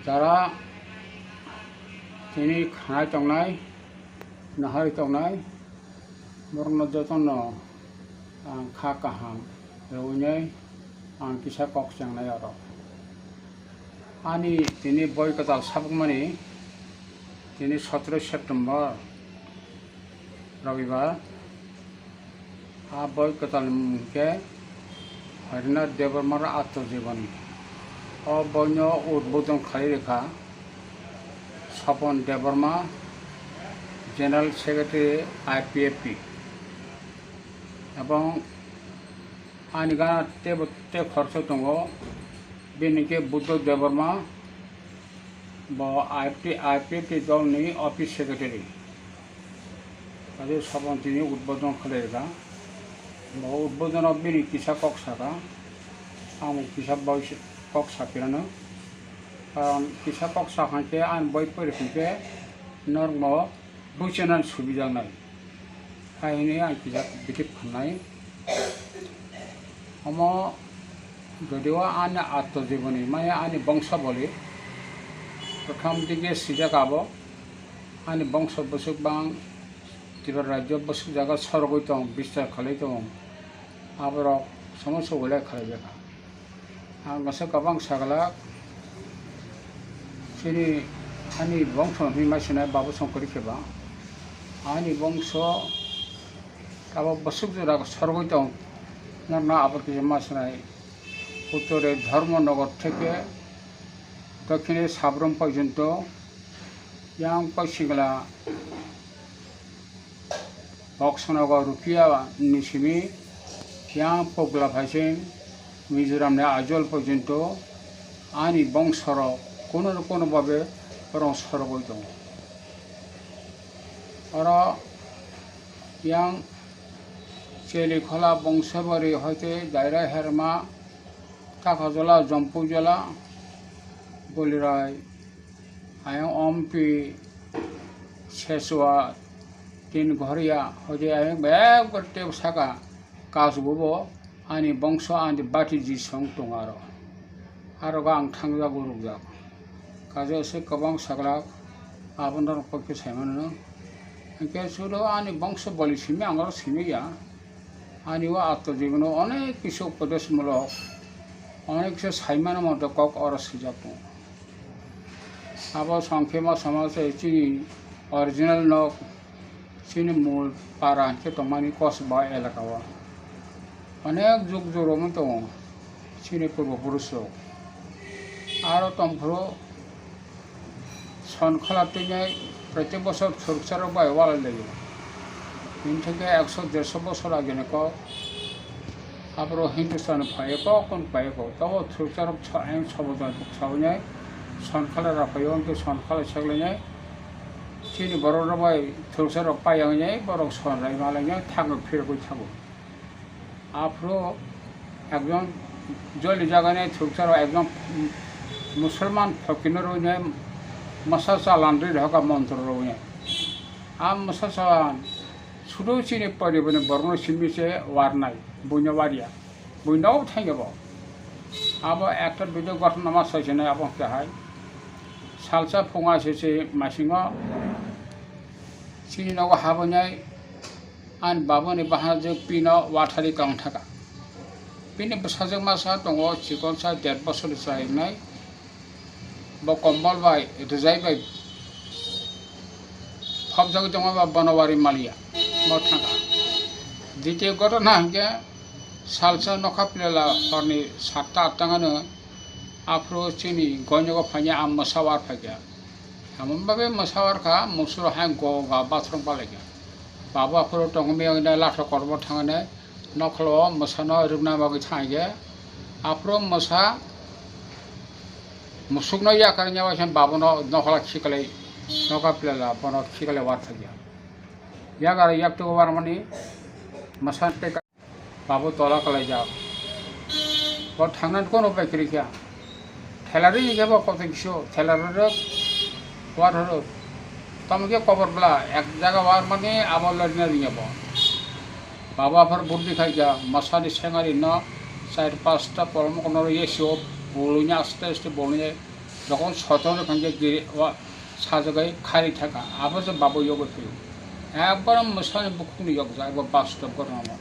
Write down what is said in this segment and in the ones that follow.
যারা তিনি খানায় টংনায় নাহারি টংनाय बरन जतन खा काहां रौनै आं किसा कक चांनाय आरो आनी दिनै बय कताल साबकमानि दिनै 17 सेप्टेम्बर रविवार आ बय कताल मुंखे हरिनाथ देबरमार आत्मजीवन अ बयनो उद्बोधन खलैखा Swapan Debbarma general secretary IPFT এবং आनिगा ते खर्च दङ बेनिके बुद्ध देबरमा IPFT दलनि अफिस सेक्रेटारि आरो सभान्तिनि उद्बोधन खालायगा उद्बोधनाव बेनि किसा कक्सागा आं किसा बयस कक्साफेरानो कारण किसा कक्साखांखे आं बय परिखांखे नर्म बुचनान सुबिदानाय खायनो आं किसा बिदि फाननाय हम गदेवा आने आत्मजीवनी माने आने वंश बोली प्रथम दिगे सिजागाबो आने वंश बसुक बां तिबर राज्य बसुक जागा सरगै दं बिस्तार खालाय दं आबरो समस्या गले खालायबा आं गसे गोबां सागला सिनि आनि वंश हिमासिनाय बाबु संकरि खेबा आनि वंश काबो बसुक जरा सरगै दं ना आबाद के मासनाय उत्तरे धर्मनगर থেকে दक्षिणे साब्रम पर्यन्त yang पश्चिमला बक्सनगर रुपिया निसिमी yang पगला भाषेन मिजोरामने आजल पर्यन्त आनी बंशर कोनो भावे रं सरगै दं आरो yang चेलिखला बंशबारी हयते दायरा हेरमा काकाजला जम्पुजला बलिराय आयं अम्पी सेसुआ तीन घरिया हयते आयं बेगरते साका काजबो आनी बंश आनी बाटी जिसं दं आरो आं थांजागौ रुजा काजे एसे गोबां साग्रा आबनर पक्के सायमानो के सुरो आनी बंश बलि सिमी आंगार सिमिया आनिवा आत्मजीवन अनेक किछु उपदेशमूलक अनेक किछु सायमान मध्य कक और सिजाको आबो संखेमा समाज चिनी ओरिजिनल नक चिनी मूल पारा के तमानी कसबा एलाकावा अनेक जुग जुगम दं चिनी पूर्वपुरुष आरो तमफ्रो सनखलातिने प्रत्येक बছর सुरक्षार बाय वाला लेयो इन থেকে 100-150 বছর আগে নেকো আবরো হিন্দুস্তান ফায়কো কোন ফায়কো তব সুরক্ষার আইন সবজন সাবনে সনখালা রাফায়ো কে সনখালা ছাগলেনে চিনি বড়রা বাই সুরক্ষার পায়াঙে বড় সনরাই মালাঙে থাগো ফিরগো থাগো আফ্রো একজন জলি জাগানে সুরক্ষার একজন মুসলমান ফকির রইনে मसासा लांद्री ढका मंत्र रोने आम मसासा सुदो चिने परिबने बरनो सिमी से वारनाय बुइनवारिया बुइनाव थांगेबो आबो एक्टर भिडियो घटना मा सजने आबो केहाय सालसा फंगा से मासिङो चिनि नगो हाबनाय आन बाबोनि बाहाजो पिनो वाथारि कांथाका पिनि बसाजों मासा दङ चिकनसा 1.5 बोसोर जायनाय कम्बल बाय रिजाय बाय फबजग दङ बनवारी मालिया मथाका द्वितीय घटना के सालसा नखाप्लेला हरनि 7-8 टाङानो आफ्रो चिनि गयनगो फाइया आम मसावार फाइया हामबाबे मसावारखा मुसुर हाय गगा बाथरूम पालेगा बाबाफोर टंगमेयना लाथा करबो थाङाने नखलो मसानो रुगना बागै थाङगे आफ्रो मसा मुसुकनो या करने वाले बाबनो नखला खिकले नका प्लेला बनो खिकले वार थागिया या गार याक तो वार मनी मसान पे बाबू तोला कले जा और थांगन कोन उपाय करिया ठेलारि निगेबो कत किसो ठेलारि वार हो तमके कवर बला एक जगह वार मनी आबल लरने निगेबो बाबा फर बुद्धि खाइया मसानि सेंगारि न 4-5टा परम कोनो येसो बोलुnya आस्ते आस्ते बोलुnya যখন 17 খানকে গিরে সাজগাই খালি থাকা আবার যে বাবু যোগ ফেল একবার মশানি বুকুনি যোগ যায় একবার বাস্তব ঘটনা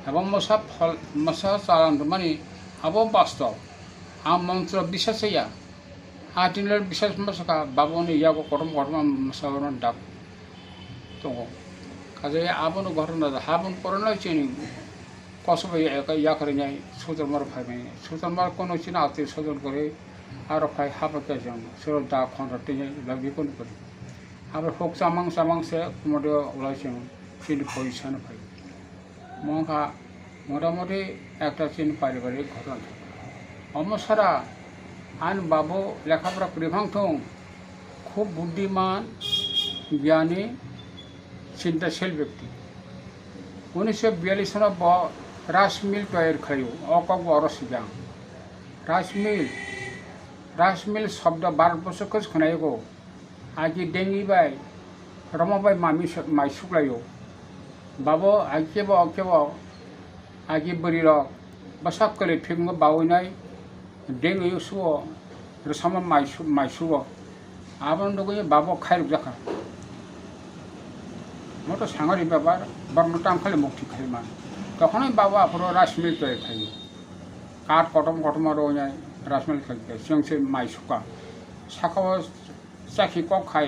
এবং মশা ফল মশা চালান মানে আবো বাস্তব আম মন্ত্র বিশ্বাস হইয়া আটিনের বিশ্বাস মশা বাবুনি ইয়াগো কটম ঘটনা মশাবরণ ডাক তো কাজে আবন ঘটনা হাবন করোনা চিনি কসব ইয়া করে যাই সুতরমার ভাই সুতরমার কোনো চিনি আত্মীয় স্বজন করে আর ভাই হাবাকে যান সেরো দা খন্ডতে যাই বিকন করি আবার হোক চামাং সে মোটে ওলাইছে চিনি পয়সা ভাই মহা মোটামুটি একটা চিনি পারিবারিক ঘটনা অমসারা আইন বাবু লেখাপড়া করিভাংথং খুব বুদ্ধিমান জ্ঞানী চিন্তাশীল ব্যক্তি 1942 সনে রাইস মিল তৈরি খাইও অকক অরস যাং রাইস মিল শব্দ ভারতবর্ষ খোঁজ খোনাইগো আজি ডেঙ্গি বাই রমাবাই মাই শুক্লাইও বাবো আইকেব আজি বরি রক বাসাক কলে ফিঙ্গ বাউনাই ডেঙ্গি শুও রসামা মাইসুও আবন দগই বাবো খাইরুক জাখা মতো সাংরি ব্যাপার বর্ণটাম খালি মুক্তি খালি মান তখনই বাবা আপনার রাইস মিল তৈরি খাই কাঠ কটম রোজায় রাইস মিল খাইতে সিংসে মাই শুকা সাকাও চাখি কক খাই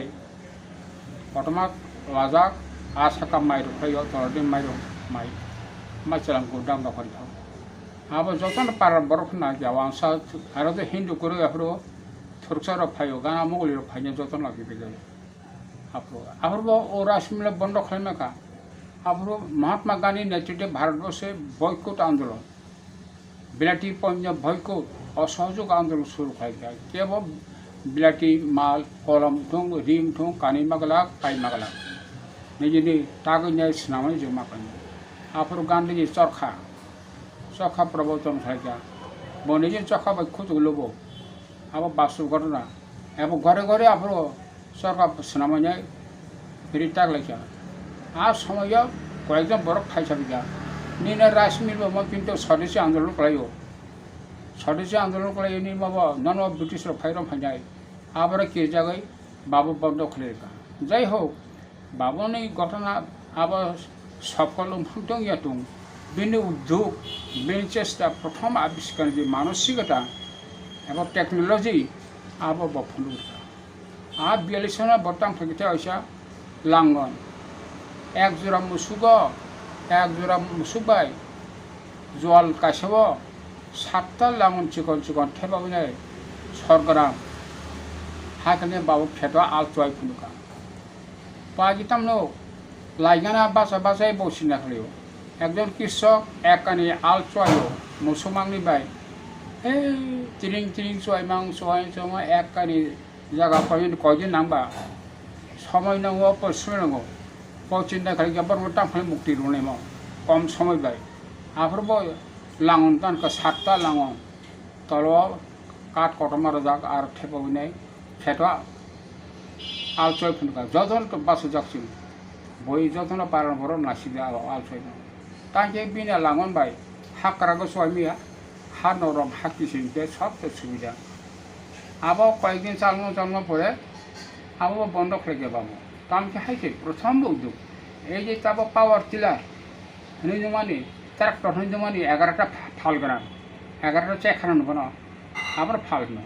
কটমা লাজাক আ সাকা মাই রুখাইও তলদিন মাই চালাঙ্কু দাম দখল থাও আবার যতন পার বরফ না যাওয়া আর তো হিন্দু করে আপনার থরসার ফাইও গানা মুগলির ফাইনে যতন লাগিয়ে যায় আপনার ও রাইস মিল বন্ধ খাইমাকা আপনার মহাত্মা গান্ধী নেতৃত্বে ভারতবর্ষে বয়কট আন্দোলন বিলাটি পঞ্জাব বয়কট অসহযোগ আন্দোলন শুরু খাই যায় কেবল বিলাটি মাল কলম ঠোঁ রিং ঠোঁ কানি মাগলাক পাই মাগলাক নিজে টাগিনে সিনামাই জমা খাই আপনার গান্ধীজি চরখা প্রবর্তন খাই যা নিজে চরখা বৈক্ষত লোব আবার বাস্তব ঘটনা এবং ঘরে ঘরে আপনার সরকার সিনামাই ফেরি টাক লাইছা আর সময় কয়েকজন বরফ খাইছাবি যা নিনে রাইস মিল কিন্তু স্বদেশী আন্দোলন করাইও স্বদেশী আন্দোলন করাই নি মাবা নন ব্রিটিশ ফাইরম ফাইনাই আবার কে জায়গায় বাবু বন্ধ খুলে যাই হোক বাবুনি ঘটনা আবার সফল দং বিনি উদ্যোগ বিনি চেষ্টা প্রথম আবিষ্কার যে মানসিকতা এবং টেকনোলজি আবার বফল আর 42 সনে বর্তমান থেকে হয়েছে লাঙ্গন এক জোড়া মুসুবাই জল কাশেব 7টা লাঙ্গন চিকন ঠেবাবো যায় সরগরাম হাইখানে বাবু ফেটা আল চয় ফুনুকা পাজিতাম নো লাইগানা বাসায় বসিনা খালিও একজন কৃষক এক কানি আল চয়ও মুসুমাংনি বাই তিরিং চয় এক কানি জায়গা কয়দিন নামবা সময় নাঙ্গো পরিশ্রম নাঙ্গো চিন্তা খালি গাবার মোটা খালি মুক্তি রোনে কম সময় বাই আফরব লাঙন তানকা 7টা লাঙন তল কাঠ কটমার যাক আর ঠেপাবি ফেটা আল চয় ফুনকা যতন বাসু যাচ্ছিল বই যতন পারন ভর নাসি আল চয় তাকে বিনা লাঙন বাই হাকরাগো সয়মিয়া হা নরম হাকিসিনকে সব সুবিধা আবার কয়েকদিন চালানো পরে আবার বন্ধ খেলে পাবো তামকে হাইছে প্রথম উদ্যোগ এই যে তারপর পাওয়ার টিলার হিন্দুমানি ট্রাক্টর হিন্দুমানি 11টা ফাল গ্রাম 11টা চেখানো নেব না আবার ফাল না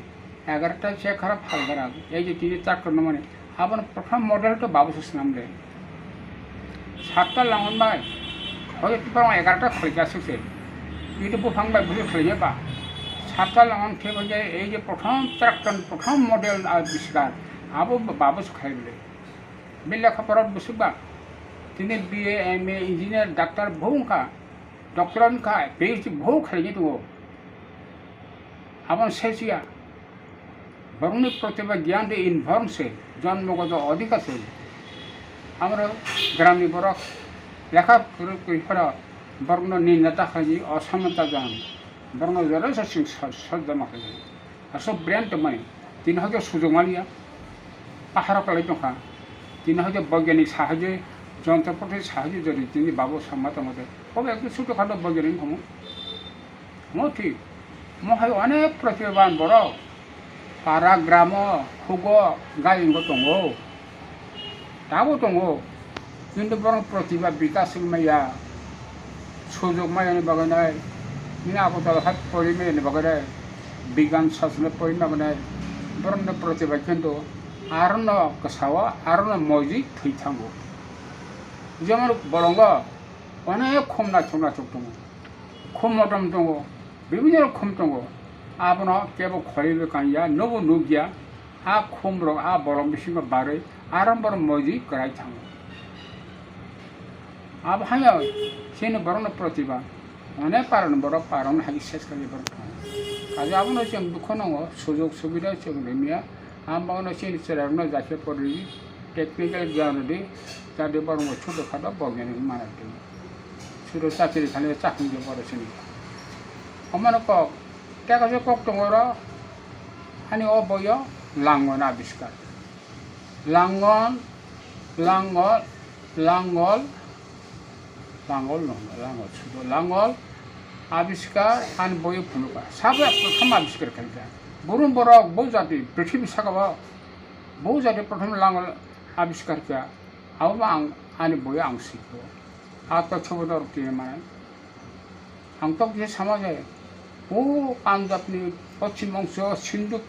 11টা চেখারা ফাল গ্রাম এই যে 3 ট্রাক্টর মানে আবার প্রথম মডেলটা বাবুস নামলে 7টা লাঙন বাই হয়তো 11টা খলিকা শিখছে কিন্তু বুফাংবাই বুঝে খেলে বা 7টা লাঙন ঠিক হয়ে যায় এই যে প্রথম ট্রাক্টর প্রথম মডেল আবিষ্কার আবু বাবুস খাইলে বি লেখাপড়া বুঝবা তিনি BA MA ইঞ্জিনিয়ার ডাক্তার বহুকা ডক্টরনকা PhD বহু খাইনি তো আবার শেষিয়া বরুণী প্রতিভা জ্ঞান দিয়ে ইনফর্মসে জন্মগত অধিকার আমরা গ্রামী বরক লেখা করা বর্ণ নির্ণতা খাই অসমতা জান বর্ণ জলে সজ্জমা খাই আর সব ব্র্যান্ড মানে তিনি হয়তো সুযোগ মালিয়া পাহাড় কালাই দোকা তিনি হয়তো বৈজ্ঞানিক সাহায্যে যন্ত্রপাতির সাহায্যে যদি তিনি বাবু সম্মত মতে কবে একটু ছোটোখাটো বৈজ্ঞানিক হমো ঠিক মহাই অনেক প্রতিভাবান বড় paragramo, hugo, galing ko tungo. Tabo tungo. Hindi parang protiba bikas maya. Sujok maya ni baganay. Minako talo hat polime ni baganay. Bigan sasne poin baganay. Parang na protiba kendo. Aron na kasawa, aron na moji thitango. Jangan bolonga. Wana khom na chok tungo. Khom motam tungo. Bibinyo khom tungo. Abona kebo khwlaikha kanya nobo nugia a khomro a borom bisima bare aram borom moji karai thango ab hanya sine borom protiba ane paron borom paron hagi ses kali borom kaje abona sem dukhono sujog subida sem nemia ambano sine serarno jache pori technical gyan de jade borom chodo khada bogene manate suro chakiri khale chakri je boro sine amano ko Kaya kok tungora hani oboyo langon abiskar. Langon sudo langol abiskar hani boyo punuka. Sabya pratham abiskar kalta. Burun borok बहु jati पृथ्वी sakaba बहु jati pratham langol abiskar kya. Awang hani boyo angsiko. Ato chobodor tiye man. Angtok je samajay. 오, 안잡니, 어치멍서 신도